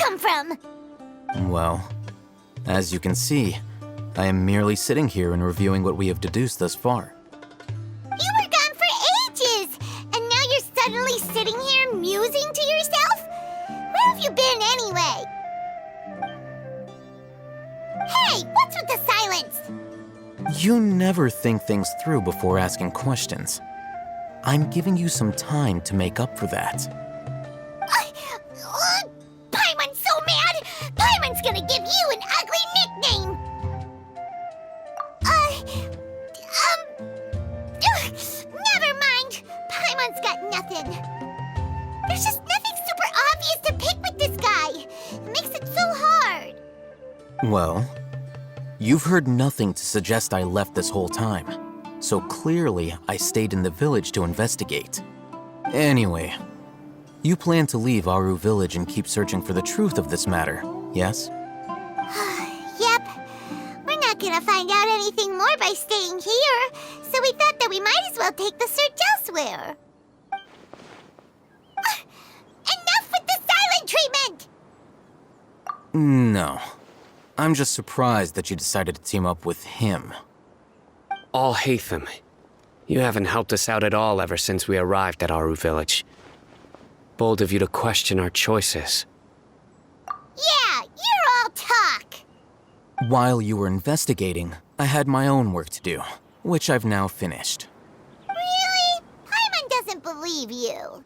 come from? Well, as you can see, I am merely sitting here and reviewing what we have deduced thus far. You were gone for ages, and now you're suddenly sitting here musing to yourself? Where have you been anyway? Hey, what's with the silence? You never think things through before asking questions. I'm giving you some time to make up for that. Paimon's so mad! Paimon's gonna give you an ugly nickname! Never mind. Paimon's got nothing. There's just nothing super obvious to pick with this guy. It makes it so hard. Well, you've heard nothing to suggest I left this whole time, so clearly I stayed in the village to investigate. Anyway, you plan to leave Aru Village and keep searching for the truth of this matter, yes? Yep. We're not gonna find out anything more by staying here, so we thought that we might as well take the search elsewhere. Enough with the silent treatment! No. I'm just surprised that you decided to team up with him. Alhaitham, you haven't helped us out at all ever since we arrived at Aru Village. Bold of you to question our choices. Yeah, you're all talk. While you were investigating, I had my own work to do, which I've now finished. Really? Paimon doesn't believe you.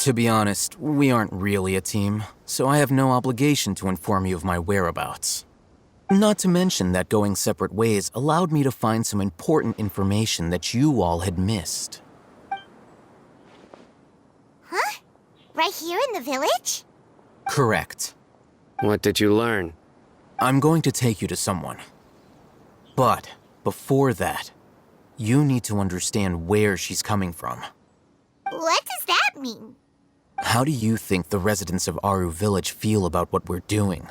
To be honest, we aren't really a team, so I have no obligation to inform you of my whereabouts. Not to mention that going separate ways allowed me to find some important information that you all had missed. Huh? Right here in the village? Correct. What did you learn? I'm going to take you to someone. But before that, you need to understand where she's coming from. What does that mean? How do you think the residents of Aru Village feel about what we're doing?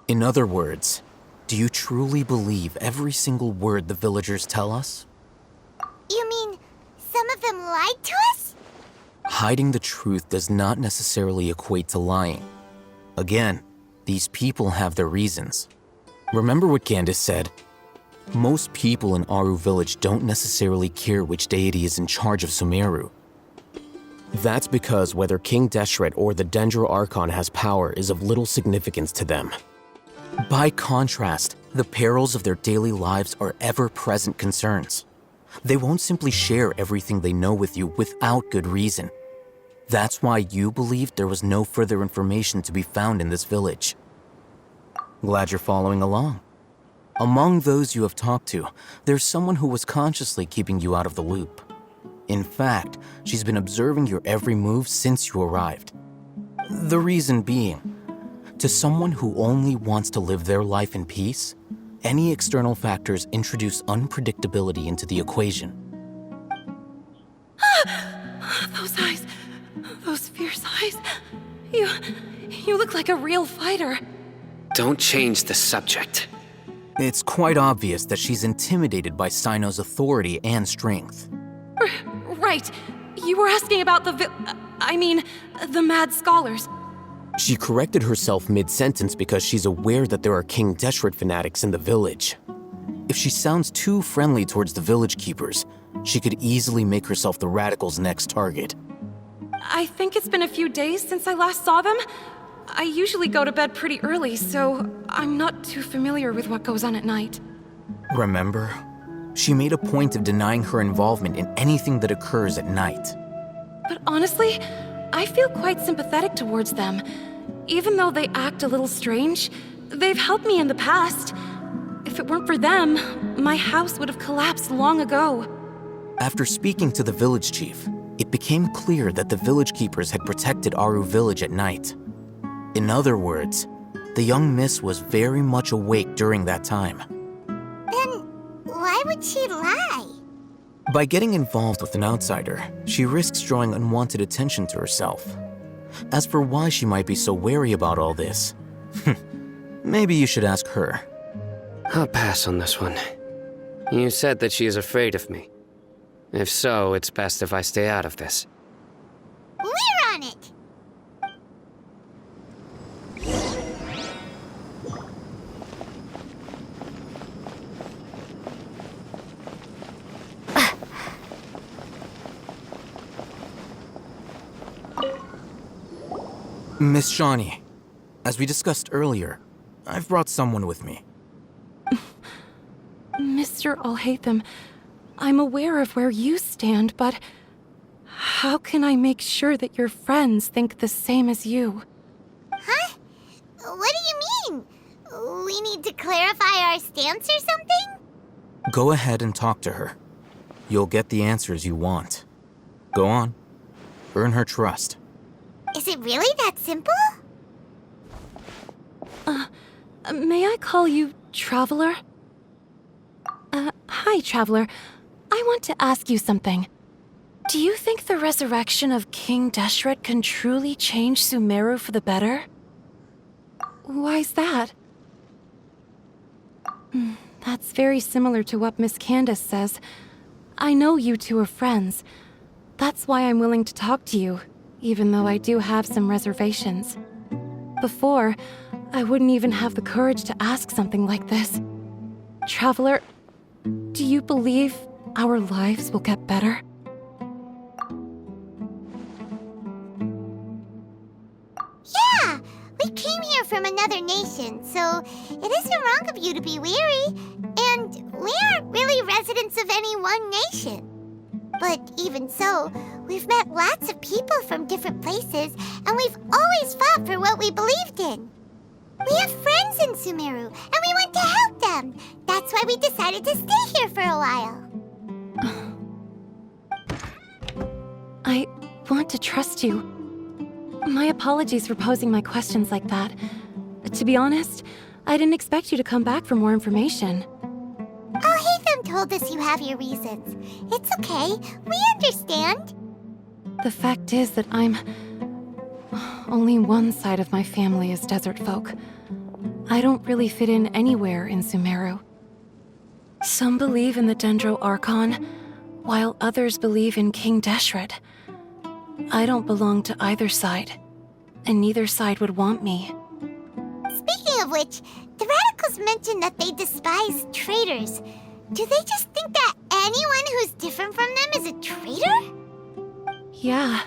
In other words, do you truly believe every single word the villagers tell us? You mean some of them lied to us? Hiding the truth does not necessarily equate to lying. Again, these people have their reasons. Remember what Candace said? Most people in Aru Village don't necessarily care which deity is in charge of Sumeru. That's because whether King Deshret or the Dendro Archon has power is of little significance to them. By contrast, the perils of their daily lives are ever-present concerns. They won't simply share everything they know with you without good reason. That's why you believed there was no further information to be found in this village. Glad you're following along. Among those you have talked to, there's someone who was consciously keeping you out of the loop. In fact, she's been observing your every move since you arrived. The reason being, to someone who only wants to live their life in peace, any external factors introduce unpredictability into the equation. Those eyes, those fierce eyes. You look like a real fighter. Don't change the subject. It's quite obvious that she's intimidated by Sino's authority and strength. Right. You were asking about the mad scholars. She corrected herself mid-sentence because she's aware that there are King Deshret fanatics in the village. If she sounds too friendly towards the village keepers, she could easily make herself the radicals' next target. I think it's been a few days since I last saw them. I usually go to bed pretty early, so I'm not too familiar with what goes on at night. Remember? She made a point of denying her involvement in anything that occurs at night. But honestly, I feel quite sympathetic towards them. Even though they act a little strange, they've helped me in the past. If it weren't for them, my house would have collapsed long ago. After speaking to the village chief, it became clear that the village keepers had protected Aru Village at night. In other words, the young miss was very much awake during that time. Then why would she lie? By getting involved with an outsider, she risks drawing unwanted attention to herself. As for why she might be so wary about all this, maybe you should ask her. I'll pass on this one. You said that she is afraid of me. If so, it's best if I stay out of this. We're on it! Miss Shawnee, as we discussed earlier, I've brought someone with me. Mr. Alhaitham, I'm aware of where you stand, but how can I make sure that your friends think the same as you? Huh? What do you mean? We need to clarify our stance or something? Go ahead and talk to her. You'll get the answers you want. Go on. Earn her trust. Is it really that simple? May I call you Traveler? Hi, Traveler. I want to ask you something. Do you think the resurrection of King Deshret can truly change Sumeru for the better? Why's that? That's very similar to what Miss Candace says. I know you two are friends. That's why I'm willing to talk to you, even though I do have some reservations. Before, I wouldn't even have the courage to ask something like this. Traveler, do you believe our lives will get better? Yeah! We came here from another nation, so it isn't wrong of you to be weary. And we aren't really residents of any one nation. But even so, we've met lots of people from different places, and we've always fought for what we believed in. We have friends in Sumeru, and we want to help them. That's why we decided to stay here for a while. I want to trust you. My apologies for posing my questions like that. To be honest, I didn't expect you to come back for more information. Alhaitham told us you have your reasons. It's okay. We understand. The fact is that only one side of my family is desert folk. I don't really fit in anywhere in Sumeru. Some believe in the Dendro Archon, while others believe in King Deshret. I don't belong to either side, and neither side would want me. Speaking of which, the radicals mentioned that they despise traitors. Do they just think that anyone who's different from them is a traitor? Yeah.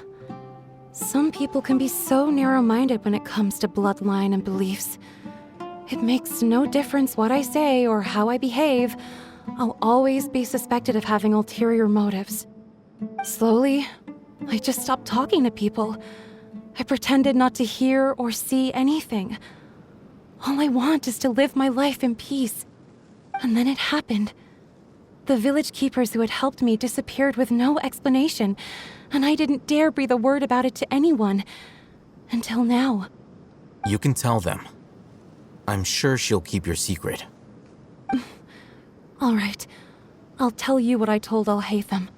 Some people can be so narrow-minded when it comes to bloodline and beliefs. It makes no difference what I say or how I behave. I'll always be suspected of having ulterior motives. Slowly, I just stopped talking to people. I pretended not to hear or see anything. All I want is to live my life in peace. And then it happened. The village keepers who had helped me disappeared with no explanation, and I didn't dare breathe a word about it to anyone. Until now. You can tell them. I'm sure she'll keep your secret. All right. I'll tell you what I told Alhaitham.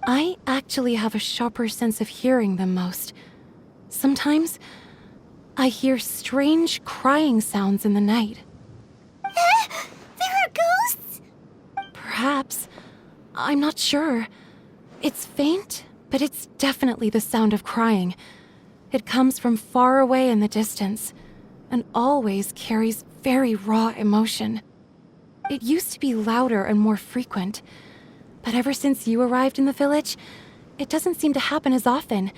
I actually have a sharper sense of hearing than most. Sometimes, I hear strange crying sounds in the night. There are ghosts? Perhaps. I'm not sure. It's faint, but it's definitely the sound of crying. It comes from far away in the distance, and always carries very raw emotion. It used to be louder and more frequent, but ever since you arrived in the village, it doesn't seem to happen as often,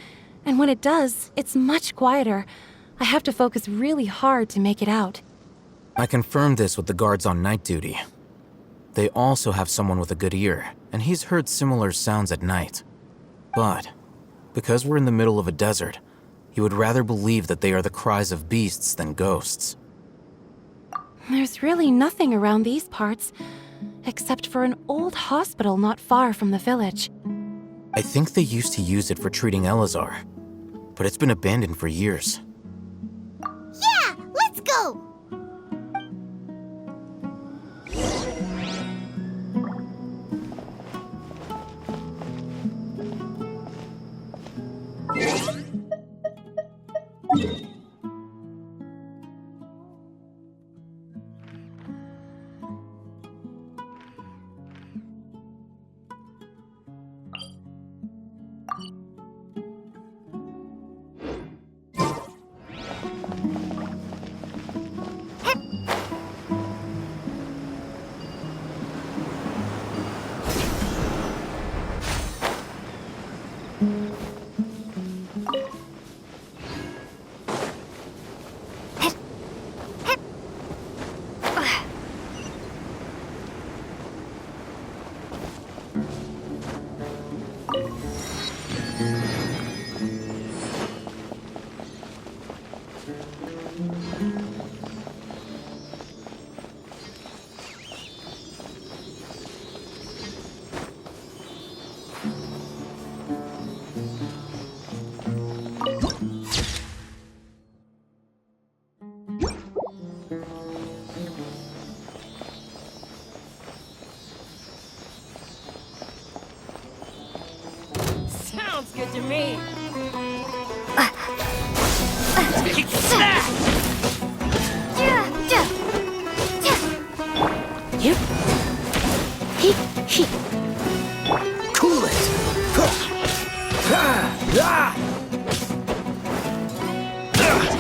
and when it does, it's much quieter. I have to focus really hard to make it out. I confirmed this with the guards on night duty. They also have someone with a good ear, and he's heard similar sounds at night. But, because we're in the middle of a desert, he would rather believe that they are the cries of beasts than ghosts. There's really nothing around these parts, except for an old hospital not far from the village. I think they used to use it for treating Eleazar, but it's been abandoned for years. Yeah, let's go! Sounds good to me. Cool it!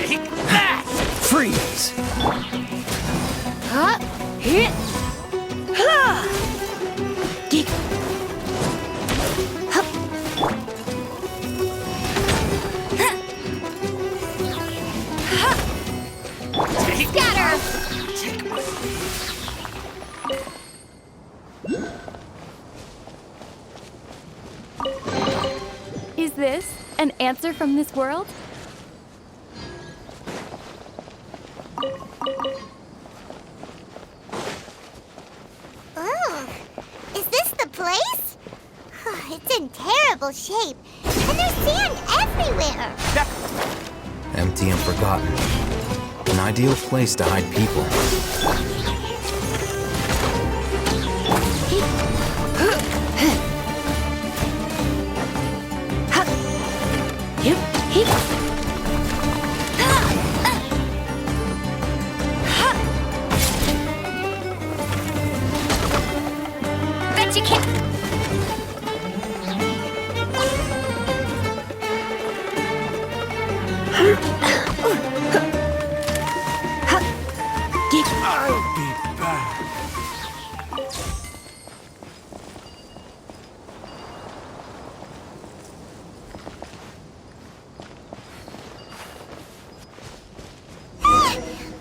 Take that! Freeze! Is this an answer from this world? Oh, is this the place? It's in terrible shape, and there's sand everywhere. Empty and forgotten. An ideal place to hide people. Bet you can't. I'll be back.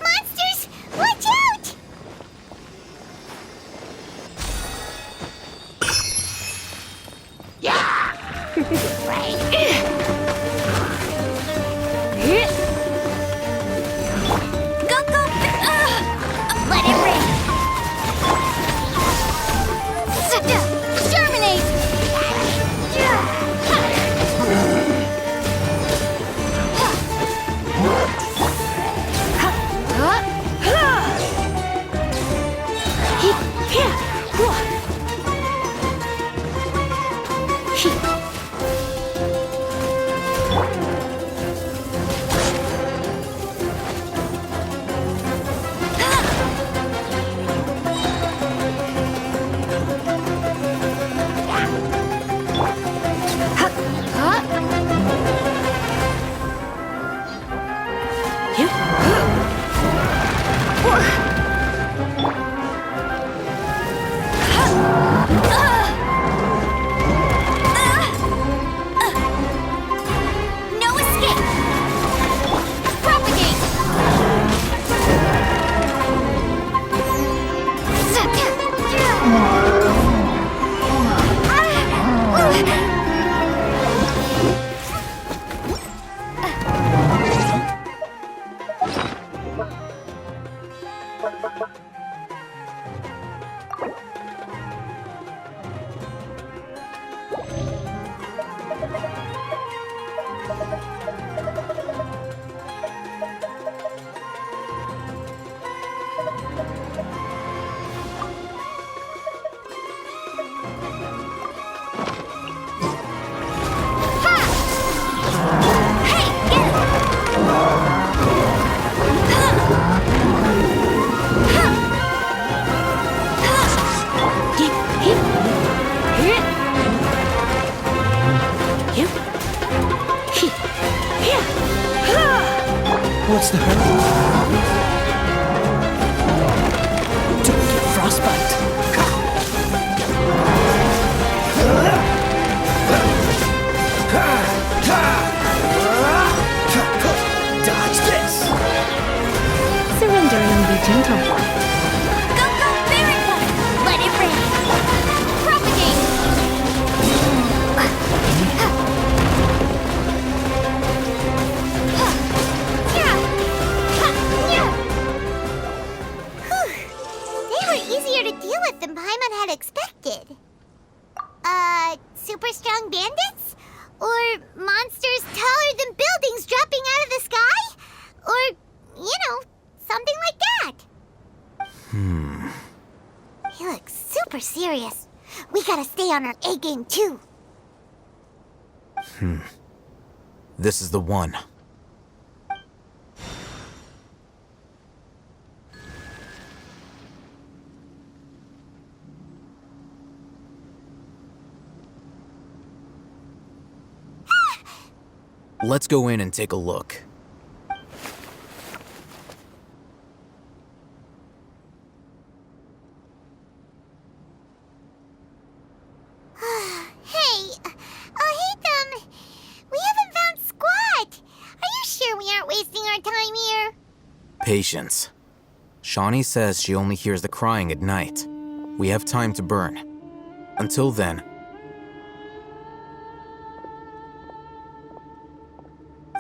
Monsters! Watch out! Go, go! Let it rain! Exterminate! No escape! Propagate! What's the hurry? Don't get frostbite. Dodge this. Surrender and be gentle. Go, go, Miracle! Let it rain! Propagate! They were easier to deal with than Paimon had expected. Super strong bandits? Or monsters taller than buildings dropping out of the sky? Or, something like that. He looks super serious. We gotta stay on our A game too. This is the one. Let's go in and take a look. Hey, Hatham, we haven't found squat. Are you sure we aren't wasting our time here? Patience. Shawnee says she only hears the crying at night. We have time to burn. Until then,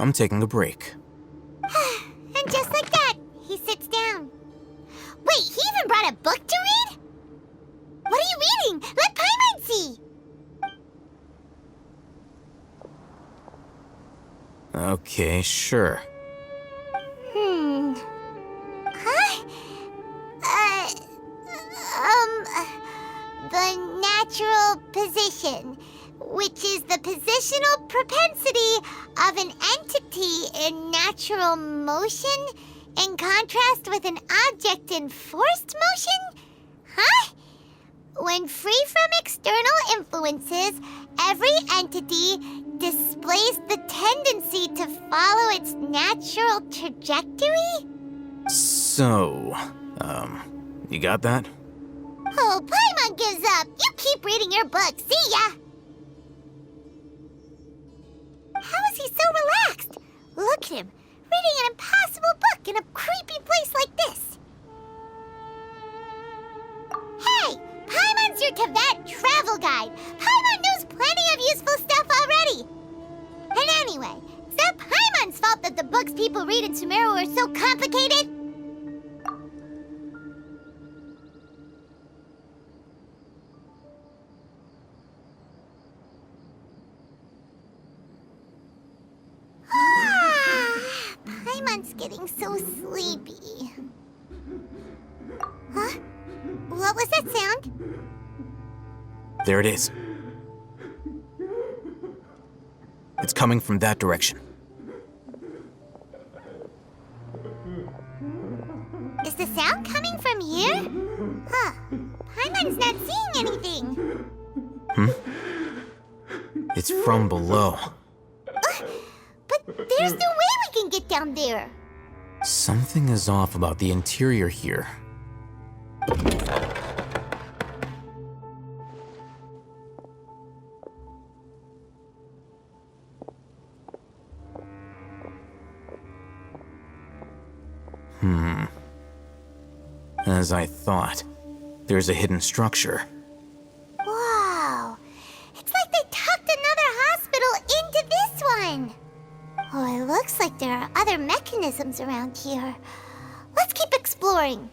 I'm taking a break. And just like that, he sits down. Wait, he even brought a book to read? What are you reading? Let Paimon see! Okay, sure. Huh? The natural position, which is the positional propensity of an entity in natural motion in contrast with an object in forced motion? Huh? When free from external influences, every entity displays the tendency to follow its natural trajectory? So, you got that? Oh, Paimon gives up. You keep reading your book. See ya! How is he so relaxed? Look at him, reading an impossible book in a creepy place like this. Hey, Paimon's your Tibet travel guide. Paimon knows plenty of useful stuff already. And anyway, is that Paimon's fault that the books people read in Sumeru are so complicated? Paimon's getting so sleepy. Huh? What was that sound? There it is. It's coming from that direction. Is the sound coming from here? Huh. Paimon's not seeing anything. It's from below. But there's no way we can get down there. Something is off about the interior here. As I thought, there's a hidden structure. Wow. It's like they tucked another hospital into this one. Oh, it looks like there are other mechanisms around here. Let's keep exploring.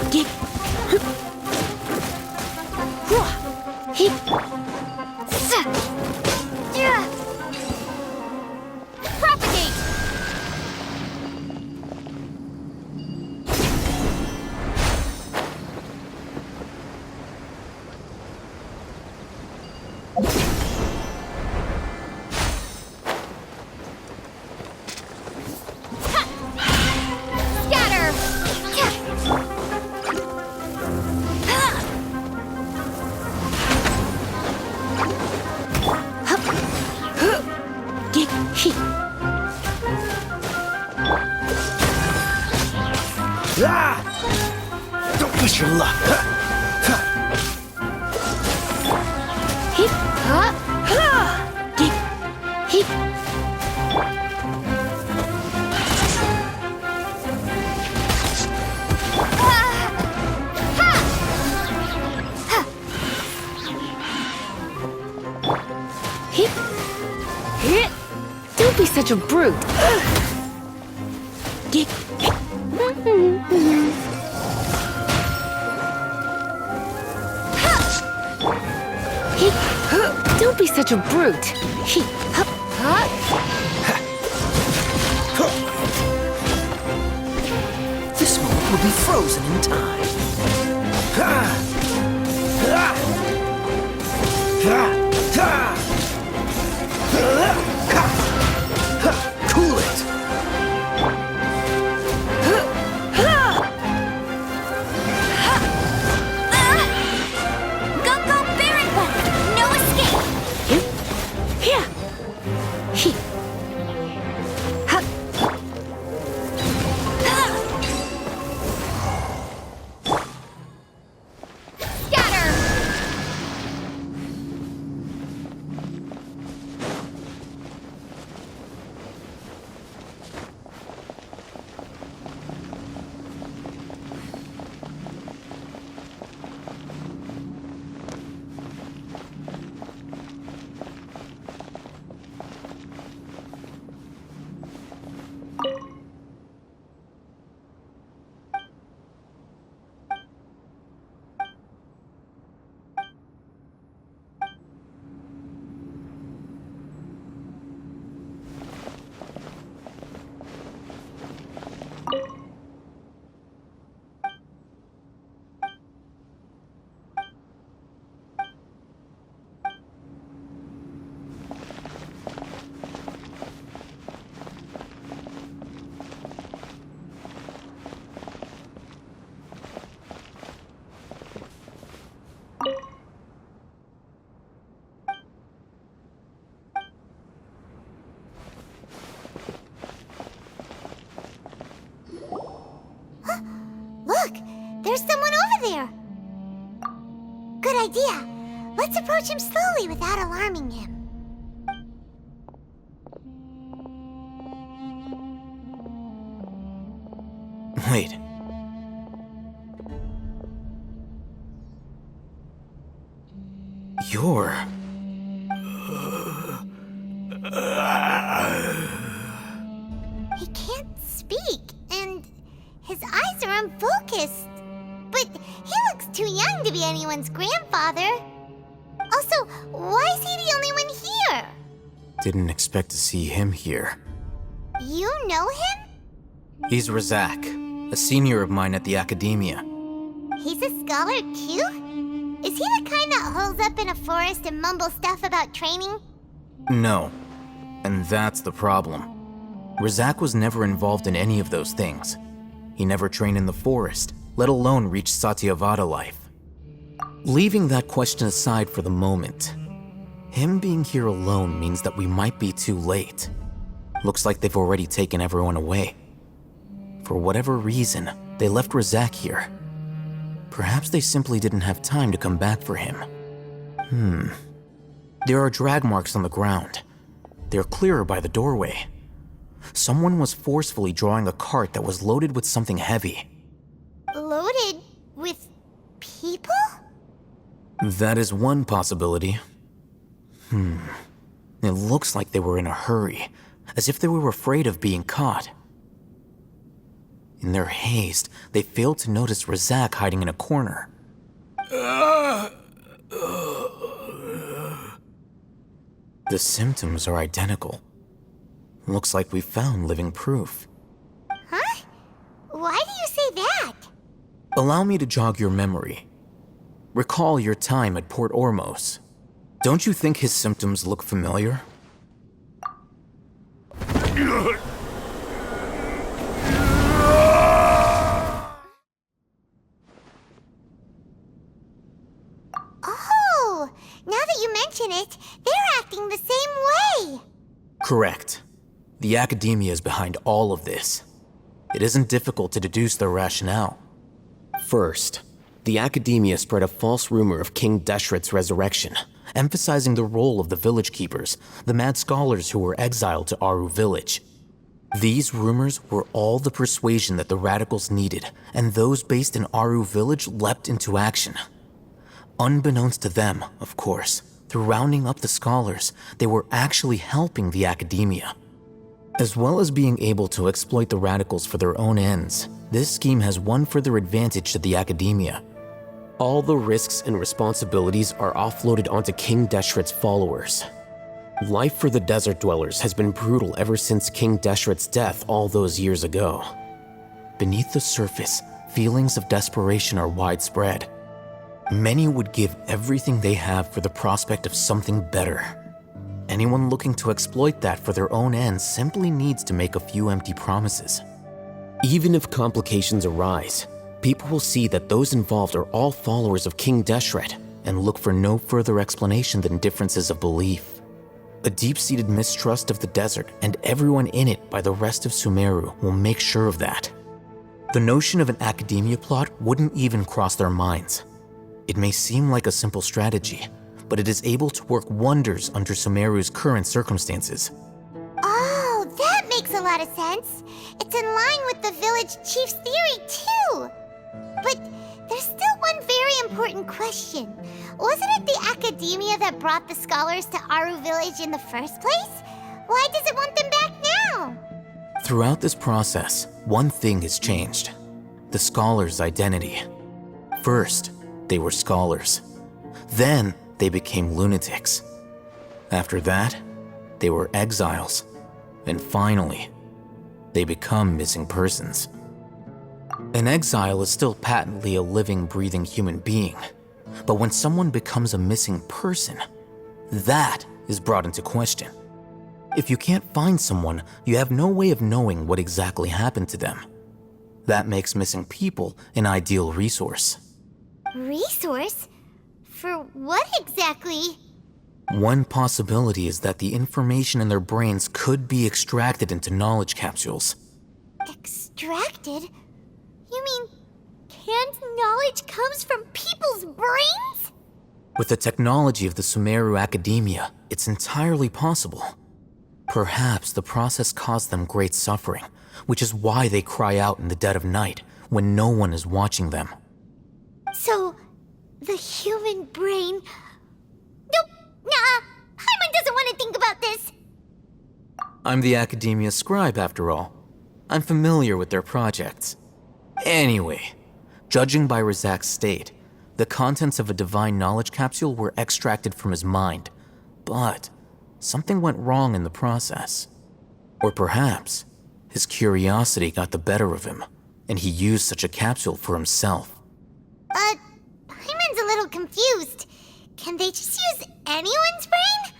Propagate! Scatter! Ah! Don't push your luck. Don't be such a brute. Don't be such a brute. This moment will be frozen in time. Cool it. Go, go, Baron One! No escape! Scatter! Look! There's someone over there! Good idea! Let's approach him slowly without alarming him. Wait. You're... He can't speak, and his eyes are unfocused. But he looks too young to be anyone's grandfather. Also, why is he the only one here? Didn't expect to see him here. You know him? He's Razak, a senior of mine at the academia. He's a scholar too? Is he the kind that holes up in a forest and mumbles stuff about training? No. And that's the problem. Razak was never involved in any of those things. He never trained in the forest, let alone reach Satyavada life. Leaving that question aside for the moment, him being here alone means that we might be too late. Looks like they've already taken everyone away. For whatever reason, they left Razak here. Perhaps they simply didn't have time to come back for him. There are drag marks on the ground. They're clearer by the doorway. Someone was forcefully drawing a cart that was loaded with something heavy. Loaded with people? That is one possibility. It looks like they were in a hurry, as if they were afraid of being caught. In their haste, they failed to notice Razak hiding in a corner. The symptoms are identical. Looks like we found living proof. Huh? Why do you say that? Allow me to jog your memory. Recall your time at Port Ormos. Don't you think his symptoms look familiar? Oh, now that you mention it, they're acting the same way. Correct. The academia is behind all of this. It isn't difficult to deduce their rationale. First, the academia spread a false rumor of King Deshret's resurrection, emphasizing the role of the village keepers, the mad scholars who were exiled to Aru village. These rumors were all the persuasion that the radicals needed, and those based in Aru village leapt into action. Unbeknownst to them, of course, through rounding up the scholars, they were actually helping the academia. As well as being able to exploit the radicals for their own ends, this scheme has one further advantage to the academia. All the risks and responsibilities are offloaded onto King Deshret's followers. Life for the desert dwellers has been brutal ever since King Deshret's death all those years ago. Beneath the surface, feelings of desperation are widespread. Many would give everything they have for the prospect of something better. Anyone looking to exploit that for their own ends simply needs to make a few empty promises. Even if complications arise, people will see that those involved are all followers of King Deshret and look for no further explanation than differences of belief. A deep-seated mistrust of the desert and everyone in it by the rest of Sumeru will make sure of that. The notion of an academia plot wouldn't even cross their minds. It may seem like a simple strategy, but it is able to work wonders under Sumeru's current circumstances. Oh, that makes a lot of sense. It's in line with the village chief's theory, too. But there's still one very important question. Wasn't it the academia that brought the scholars to Aru village in the first place? Why does it want them back now? Throughout this process, one thing has changed: the scholars' identity. First, they were scholars. Then, they became lunatics. After that, they were exiles. And finally, they become missing persons. An exile is still patently a living, breathing human being. But when someone becomes a missing person, that is brought into question. If you can't find someone, you have no way of knowing what exactly happened to them. That makes missing people an ideal resource. Resource? For what exactly? One possibility is that the information in their brains could be extracted into knowledge capsules. Extracted? You mean canned knowledge comes from people's brains? With the technology of the Sumeru Academia, it's entirely possible. Perhaps the process caused them great suffering, which is why they cry out in the dead of night when no one is watching them. So, the human brain... Nope, nah, Hyman doesn't want to think about this. I'm the Academia scribe, after all. I'm familiar with their projects. Anyway, judging by Razak's state, the contents of a divine knowledge capsule were extracted from his mind, but something went wrong in the process. Or perhaps his curiosity got the better of him, and he used such a capsule for himself. Hyman's a little confused. Can they just use anyone's brain?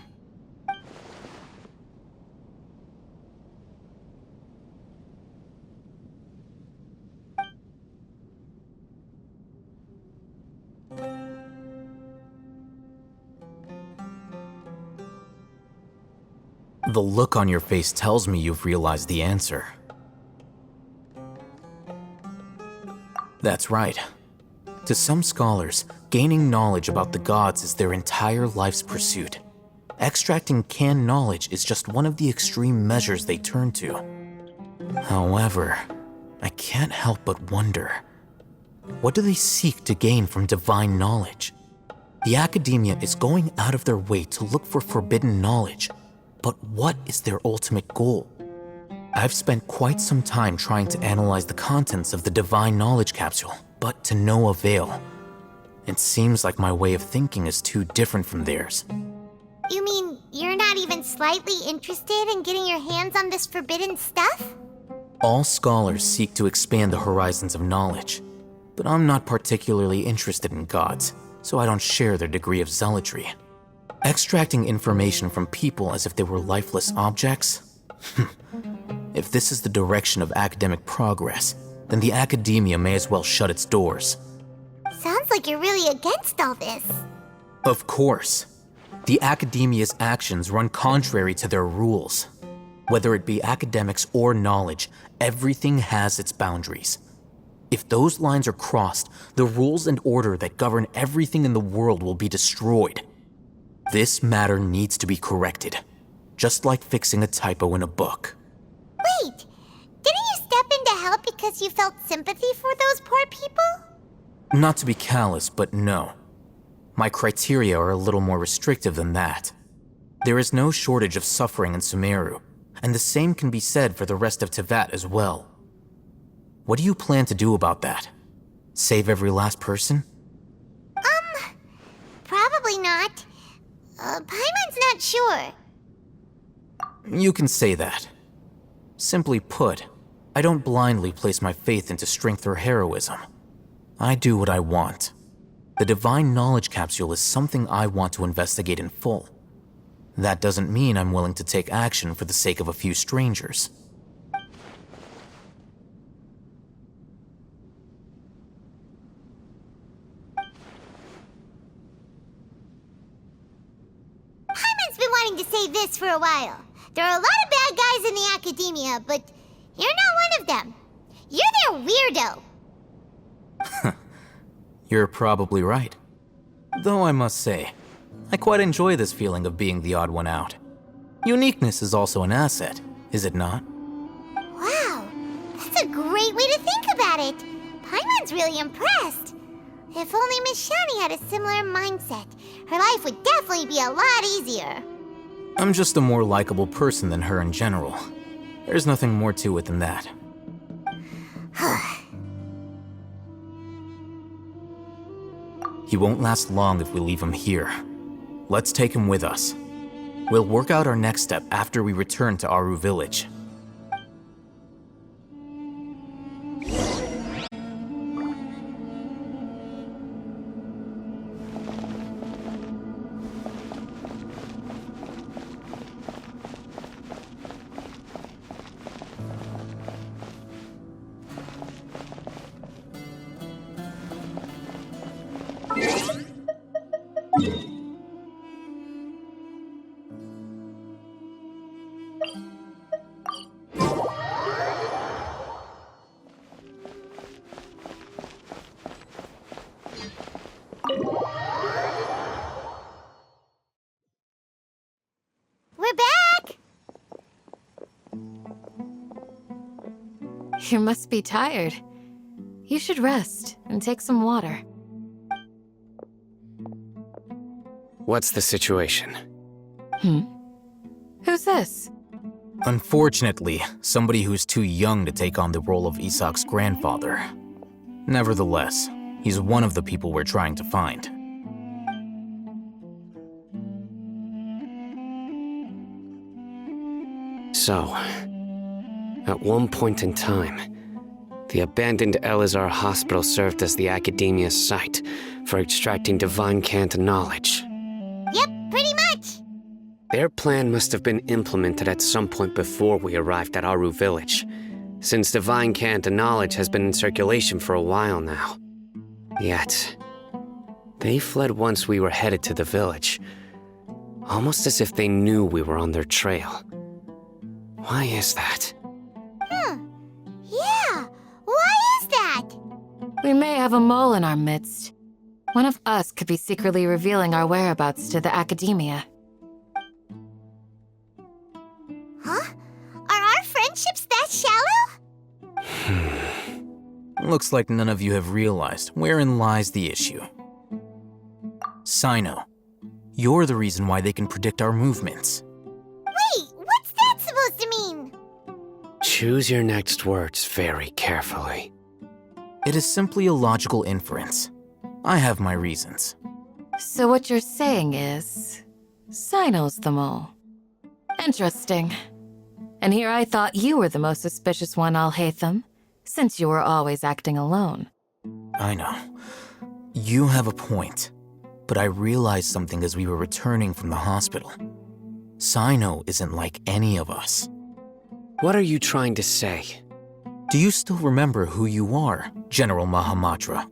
The look on your face tells me you've realized the answer. That's right. To some scholars, gaining knowledge about the gods is their entire life's pursuit. Extracting canned knowledge is just one of the extreme measures they turn to. However, I can't help but wonder, what do they seek to gain from divine knowledge? The academia is going out of their way to look for forbidden knowledge, but what is their ultimate goal? I've spent quite some time trying to analyze the contents of the Divine Knowledge Capsule, but to no avail. It seems like my way of thinking is too different from theirs. You mean you're not even slightly interested in getting your hands on this forbidden stuff? All scholars seek to expand the horizons of knowledge, but I'm not particularly interested in gods, so I don't share their degree of zealotry. Extracting information from people as if they were lifeless objects? If this is the direction of academic progress, then the academia may as well shut its doors. Sounds like you're really against all this. Of course. The academia's actions run contrary to their rules. Whether it be academics or knowledge, everything has its boundaries. If those lines are crossed, the rules and order that govern everything in the world will be destroyed. This matter needs to be corrected, just like fixing a typo in a book. Wait, didn't you step in to help because you felt sympathy for those poor people? Not to be callous, but no. My criteria are a little more restrictive than that. There is no shortage of suffering in Sumeru, and the same can be said for the rest of Teyvat as well. What do you plan to do about that? Save every last person? Probably not. Paimon's not sure. You can say that. Simply put, I don't blindly place my faith into strength or heroism. I do what I want. The Divine Knowledge Capsule is something I want to investigate in full. That doesn't mean I'm willing to take action for the sake of a few strangers. Paimon's been wanting to say this for a while. There are a lot of bad guys in the academia, but you're not one of them. You're their weirdo. You're probably right. Though I must say, I quite enjoy this feeling of being the odd one out. Uniqueness is also an asset, is it not? Wow, that's a great way to think about it. Paimon's really impressed. If only Miss Shani had a similar mindset, her life would definitely be a lot easier. I'm just a more likable person than her in general. There's nothing more to it than that. He won't last long if we leave him here. Let's take him with us. We'll work out our next step after we return to Aru Village. We're back! You must be tired. You should rest and take some water. What's the situation? Who's this? Unfortunately, somebody who's too young to take on the role of Isak's grandfather. Nevertheless, he's one of the people we're trying to find. So, at one point in time, the abandoned Eleazar hospital served as the academia's site for extracting divine cant knowledge. Yep, pretty much. Their plan must have been implemented at some point before we arrived at Aru Village, since divine cant knowledge has been in circulation for a while now. Yet, they fled once we were headed to the village, almost as if they knew we were on their trail. Why is that? Yeah, why is that? We may have a mole in our midst. One of us could be secretly revealing our whereabouts to the academia. Huh? Are our friendships that shallow? Looks like none of you have realized wherein lies the issue. Sino, you're the reason why they can predict our movements. Wait, what's that supposed to mean? Choose your next words very carefully. It is simply a logical inference. I have my reasons. So what you're saying is, Sino's the mole. Interesting. And here I thought you were the most suspicious one, Alhaitham, since you were always acting alone. I know. You have a point. But I realized something as we were returning from the hospital. Sino isn't like any of us. What are you trying to say? Do you still remember who you are, General Mahamatra?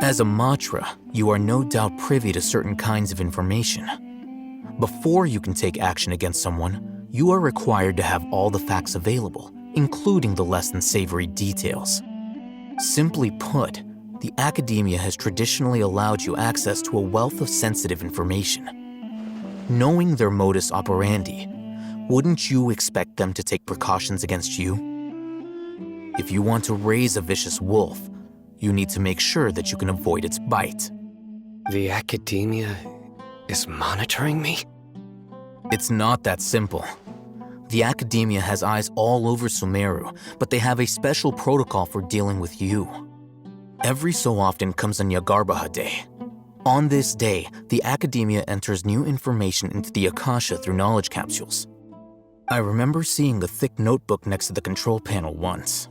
As a Matra, you are no doubt privy to certain kinds of information. Before you can take action against someone, you are required to have all the facts available, including the less than savory details. Simply put, the academia has traditionally allowed you access to a wealth of sensitive information. Knowing their modus operandi, wouldn't you expect them to take precautions against you? If you want to raise a vicious wolf, you need to make sure that you can avoid its bite. The academia is monitoring me? It's not that simple. The academia has eyes all over Sumeru, but they have a special protocol for dealing with you. Every so often comes a Nyagarbaha Day. On this day, the academia enters new information into the Akasha through knowledge capsules. I remember seeing the thick notebook next to the control panel once.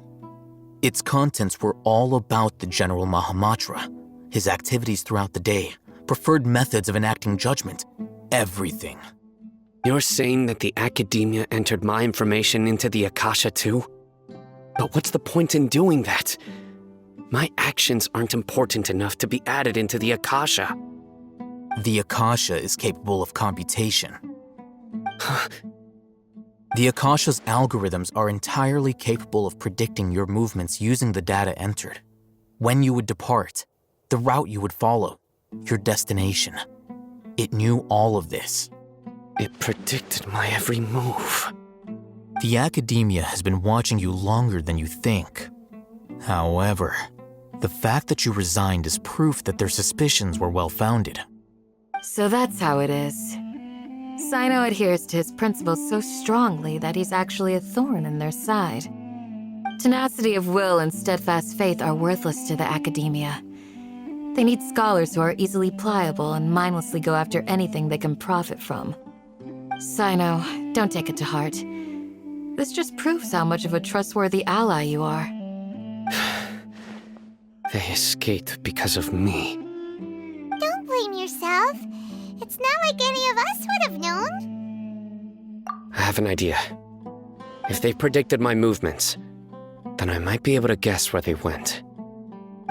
Its contents were all about the General Mahamatra, his activities throughout the day, preferred methods of enacting judgment, everything. You're saying that the academia entered my information into the Akasha too? But what's the point in doing that? My actions aren't important enough to be added into the Akasha. The Akasha is capable of computation. The Akasha's algorithms are entirely capable of predicting your movements using the data entered. When you would depart, the route you would follow, your destination. It knew all of this. It predicted my every move. The academia has been watching you longer than you think. However, the fact that you resigned is proof that their suspicions were well-founded. So that's how it is. Sino adheres to his principles so strongly that he's actually a thorn in their side. Tenacity of will and steadfast faith are worthless to the academia. They need scholars who are easily pliable and mindlessly go after anything they can profit from. Sino, don't take it to heart. This just proves how much of a trustworthy ally you are. They escaped because of me. Don't blame yourself. It's not like any of us would have known. I have an idea. If they predicted my movements, then I might be able to guess where they went.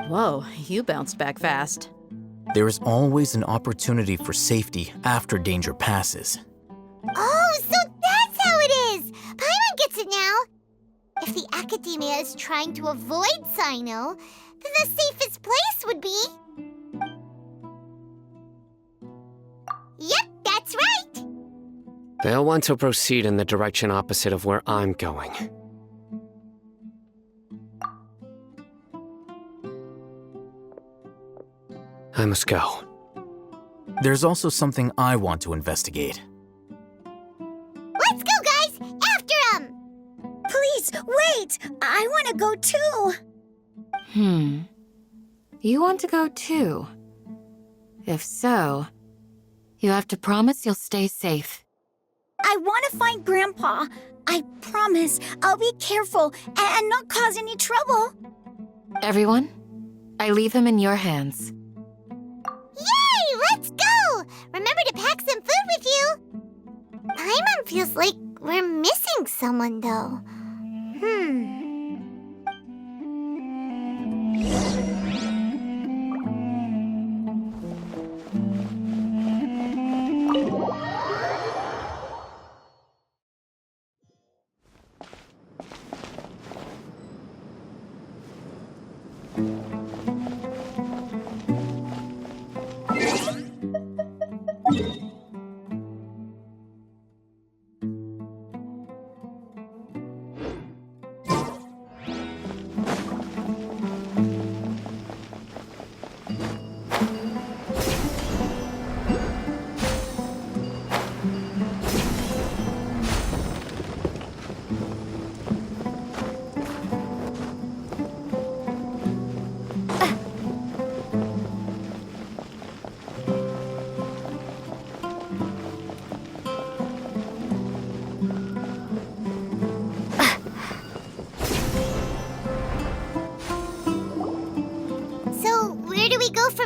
Whoa, you bounced back fast. There is always an opportunity for safety after danger passes. Oh, so that's how it is! Paimon gets it now! If the academia is trying to avoid Sino, then the safest place would be... Yep, that's right! They'll want to proceed in the direction opposite of where I'm going. I must go. There's also something I want to investigate. Let's go, guys! After him! Please, wait! I want to go too! You want to go too? If so, you have to promise you'll stay safe. I want to find Grandpa. I promise I'll be careful and not cause any trouble. Everyone, I leave him in your hands. Yay! Let's go! Remember to pack some food with you! Paimon feels like we're missing someone, though.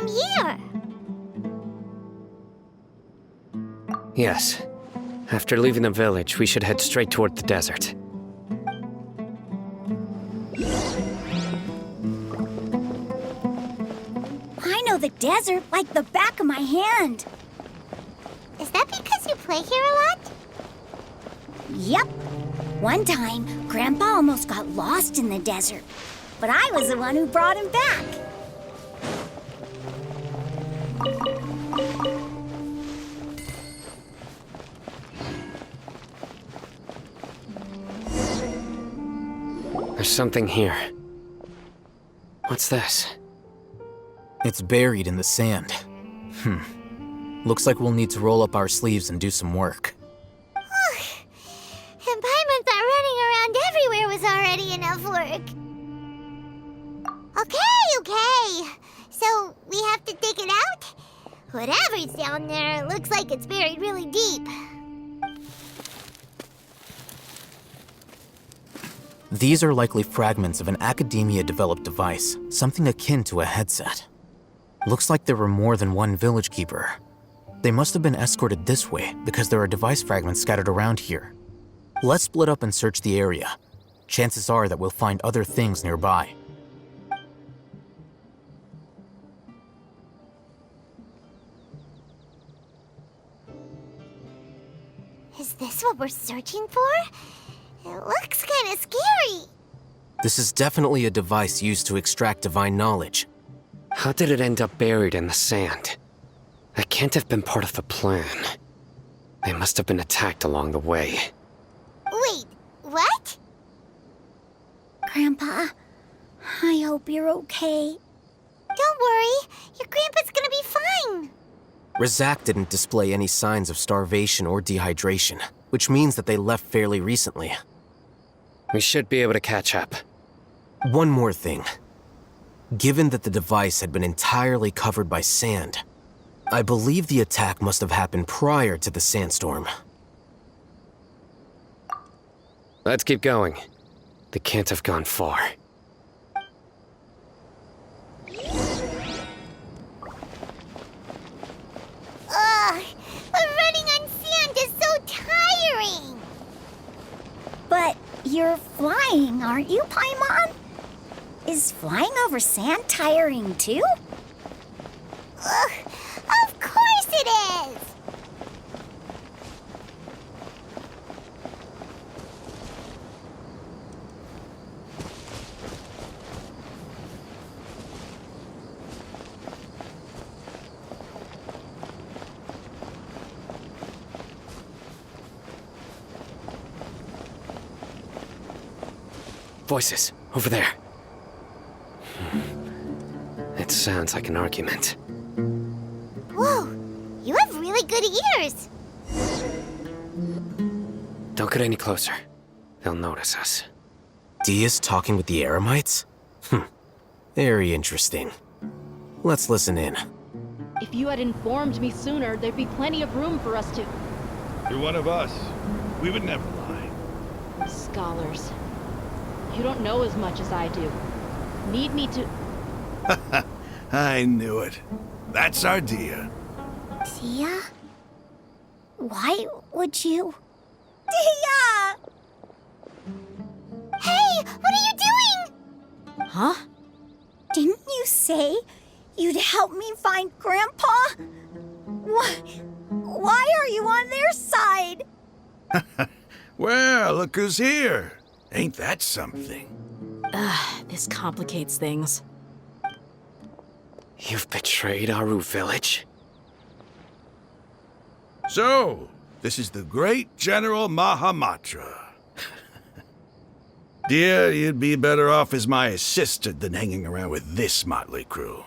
from here. Yes. After leaving the village, we should head straight toward the desert. I know the desert like the back of my hand. Is that because you play here a lot? Yep. One time, Grandpa almost got lost in the desert, but I was the one who brought him back. There's something here. What's this? It's buried in the sand. Looks like we'll need to roll up our sleeves and do some work. And Paimon thought running around everywhere was already enough work. Okay. So we have to dig it out? Whatever's down there, it looks like it's buried really deep. These are likely fragments of an academia-developed device, something akin to a headset. Looks like there were more than one village keeper. They must have been escorted this way because there are device fragments scattered around here. Let's split up and search the area. Chances are that we'll find other things nearby. Is this what we're searching for? It looks kind of scary. This is definitely a device used to extract divine knowledge. How did it end up buried in the sand? That can't have been part of the plan. They must have been attacked along the way. Wait, what? Grandpa, I hope you're okay. Don't worry, your grandpa's gonna be fine. Razak didn't display any signs of starvation or dehydration, which means that they left fairly recently. We should be able to catch up. One more thing. Given that the device had been entirely covered by sand, I believe the attack must have happened prior to the sandstorm. Let's keep going. They can't have gone far. Ugh, but running on sand is so tiring. But you're flying, aren't you, Paimon? Is flying over sand tiring too? Ugh, of course it is. Voices, over there. It sounds like an argument. Whoa, you have really good ears. Don't get any closer. They'll notice us. Dia's talking with the Eremites? Very interesting. Let's listen in. If you had informed me sooner, there'd be plenty of room for us to... You're one of us. We would never lie. Scholars. You don't know as much as I do. Need me to... I knew it. That's our Dia. Dia? Why would you... Dia! Hey, what are you doing? Huh? Didn't you say you'd help me find Grandpa? Why are you on their side? Well, look who's here. Ain't that something? This complicates things. You've betrayed Aru village? So, this is the great General Mahamatra. Dear, you'd be better off as my assistant than hanging around with this motley crew.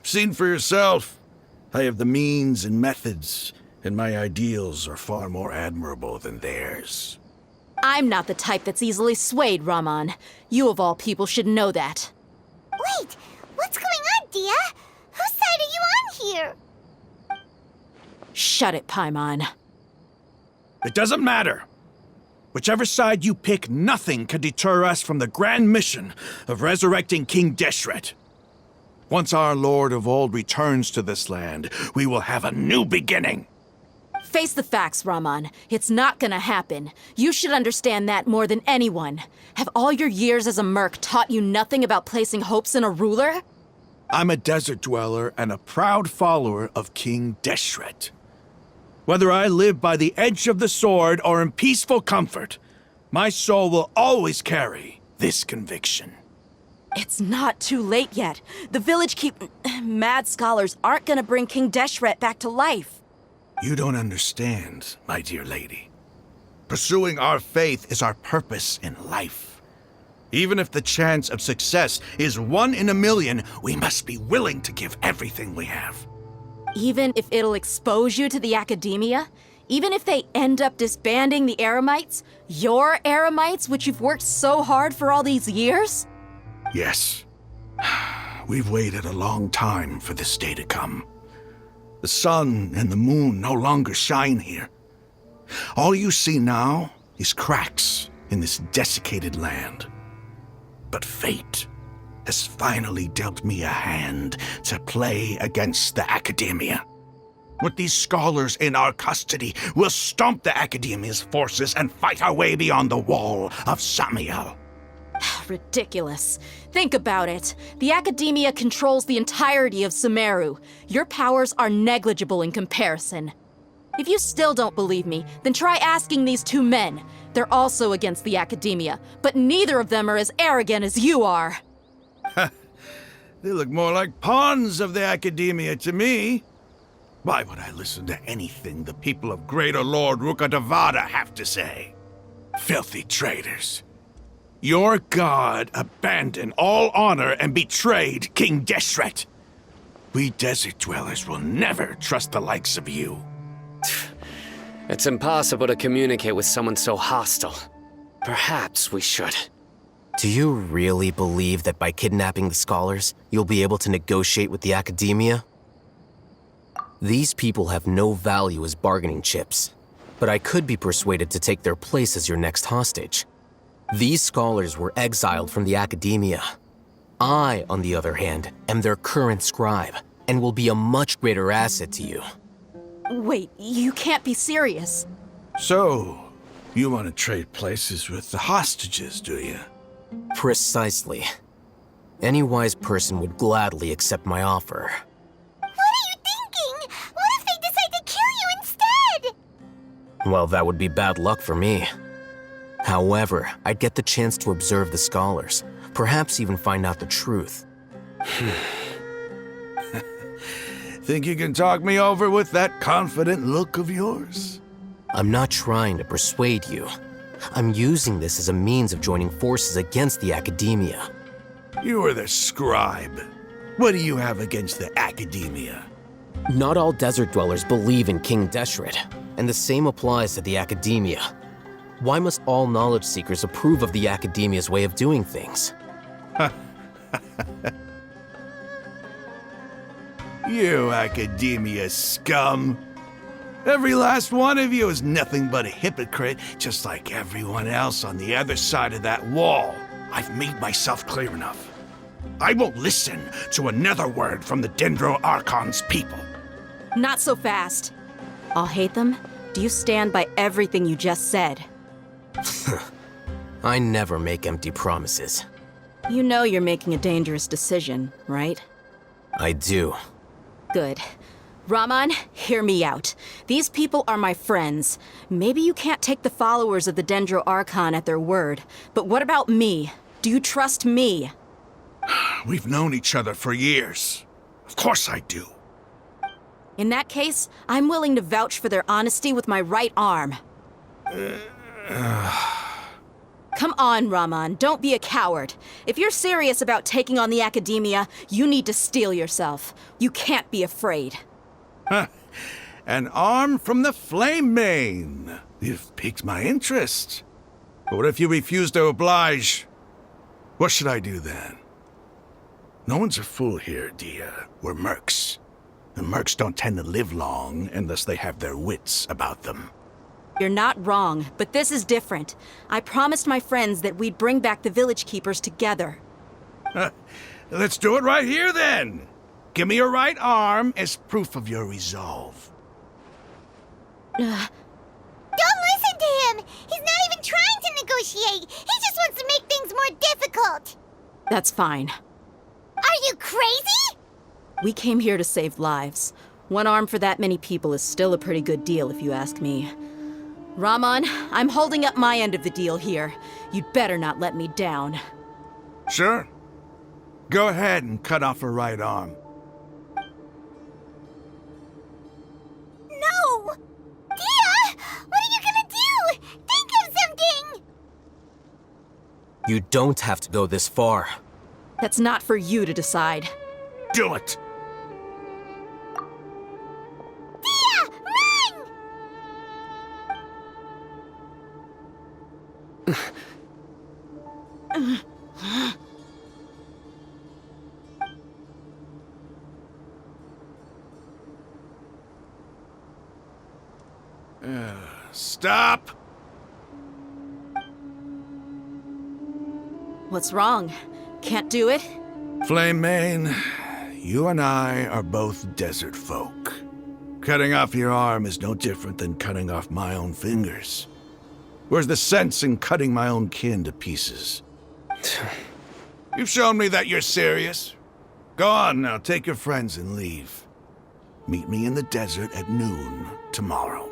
Seen for yourself. I have the means and methods, and my ideals are far more admirable than theirs. I'm not the type that's easily swayed, Raman. You of all people should know that. Wait, what's going on, Dia? Whose side are you on here? Shut it, Paimon. It doesn't matter. Whichever side you pick, nothing can deter us from the grand mission of resurrecting King Deshret. Once our Lord of Old returns to this land, we will have a new beginning. Face the facts, Raman. It's not gonna happen. You should understand that more than anyone. Have all your years as a merc taught you nothing about placing hopes in a ruler? I'm a desert dweller and a proud follower of King Deshret. Whether I live by the edge of the sword or in peaceful comfort, my soul will always carry this conviction. It's not too late yet. The village mad scholars aren't gonna bring King Deshret back to life. You don't understand, my dear lady. Pursuing our faith is our purpose in life. Even if the chance of success is 1 in a million, we must be willing to give everything we have. Even if it'll expose you to the academia? Even if they end up disbanding the Eremites? Your Eremites, which you've worked so hard for all these years? Yes. We've waited a long time for this day to come. The sun and the moon no longer shine here. All you see now is cracks in this desiccated land. But fate has finally dealt me a hand to play against the academia. With these scholars in our custody, we'll stomp the academia's forces and fight our way beyond the wall of Samiel. Ridiculous. Think about it. The academia controls the entirety of Sumeru. Your powers are negligible in comparison. If you still don't believe me, then try asking these 2 men. They're also against the academia, but neither of them are as arrogant as you are. They look more like pawns of the academia to me. Why would I listen to anything the people of Greater Lord Rukadavada have to say? Filthy traitors. Your god abandoned all honor and betrayed King Deshret. We desert dwellers will never trust the likes of you. It's impossible to communicate with someone so hostile. Perhaps we should. Do you really believe that by kidnapping the scholars, you'll be able to negotiate with the academia? These people have no value as bargaining chips, but I could be persuaded to take their place as your next hostage. These scholars were exiled from the academia. I, on the other hand, am their current scribe, and will be a much greater asset to you. Wait, you can't be serious. So, you want to trade places with the hostages, do you? Precisely. Any wise person would gladly accept my offer. What are you thinking? What if they decide to kill you instead? Well, that would be bad luck for me. However, I'd get the chance to observe the scholars, perhaps even find out the truth. Think you can talk me over with that confident look of yours? I'm not trying to persuade you. I'm using this as a means of joining forces against the academia. You are the scribe. What do you have against the academia? Not all desert dwellers believe in King Deshret, and the same applies to the academia. Why must all knowledge seekers approve of the academia's way of doing things? You academia scum. Every last one of you is nothing but a hypocrite, just like everyone else on the other side of that wall. I've made myself clear enough. I won't listen to another word from the Dendro Archon's people. Not so fast. I'll hate them. Do you stand by everything you just said? I never make empty promises. You know you're making a dangerous decision, right? I do. Good. Raman, hear me out. These people are my friends. Maybe you can't take the followers of the Dendro Archon at their word, but what about me? Do you trust me? We've known each other for years. Of course I do. In that case, I'm willing to vouch for their honesty with my right arm. Come on, Raman, don't be a coward. If you're serious about taking on the academia, you need to steel yourself. You can't be afraid. An arm from the Flame Mane. You've piqued my interest. But what if you refuse to oblige? What should I do then? No one's a fool here, Debya. We're mercs. And mercs don't tend to live long unless they have their wits about them. You're not wrong, but this is different. I promised my friends that we'd bring back the village keepers together. Let's do it right here, then. Give me your right arm as proof of your resolve. Don't listen to him! He's not even trying to negotiate! He just wants to make things more difficult! That's fine. Are you crazy? We came here to save lives. One arm for that many people is still a pretty good deal, if you ask me. Rahman, I'm holding up my end of the deal here. You'd better not let me down. Sure. Go ahead and cut off her right arm. No! Debya! What are you gonna do? Think of something! You don't have to go this far. That's not for you to decide. Do it! Debya! Run! Stop! What's wrong? Can't do it? Flame Mane, you and I are both desert folk. Cutting off your arm is no different than cutting off my own fingers. Where's the sense in cutting my own kin to pieces? You've shown me that you're serious. Go on now, take your friends and leave. Meet me in the desert at noon tomorrow.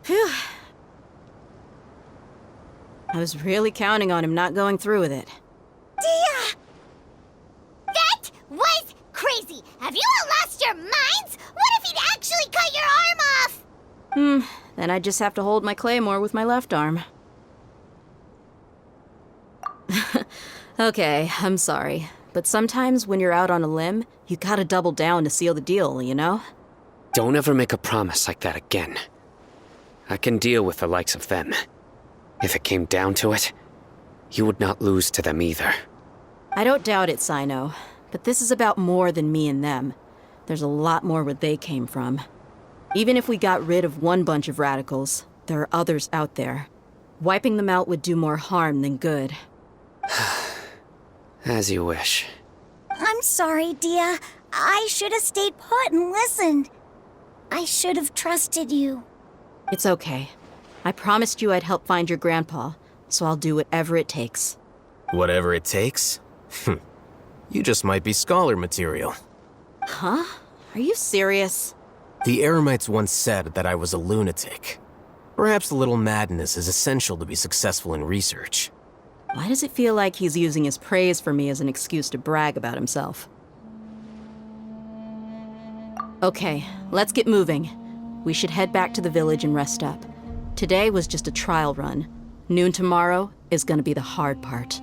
Phew. I was really counting on him not going through with it. Debya! That was crazy! Have you all lost your minds? What if he'd actually cut your arm off? Then I'd just have to hold my claymore with my left arm. Okay, I'm sorry. But sometimes when you're out on a limb, you gotta double down to seal the deal, you know? Don't ever make a promise like that again. I can deal with the likes of them. If it came down to it, you would not lose to them either. I don't doubt it, Sino. But this is about more than me and them. There's a lot more where they came from. Even if we got rid of one bunch of radicals, there are others out there. Wiping them out would do more harm than good. As you wish. I'm sorry, Debya. I should have stayed put and listened. I should have trusted you. It's okay. I promised you I'd help find your grandpa, so I'll do whatever it takes. Whatever it takes? You just might be scholar material. Huh? Are you serious? The Eremites once said that I was a lunatic. Perhaps a little madness is essential to be successful in research. Why does it feel like he's using his praise for me as an excuse to brag about himself? Okay, let's get moving. We should head back to the village and rest up. Today was just a trial run. Noon tomorrow is gonna be the hard part.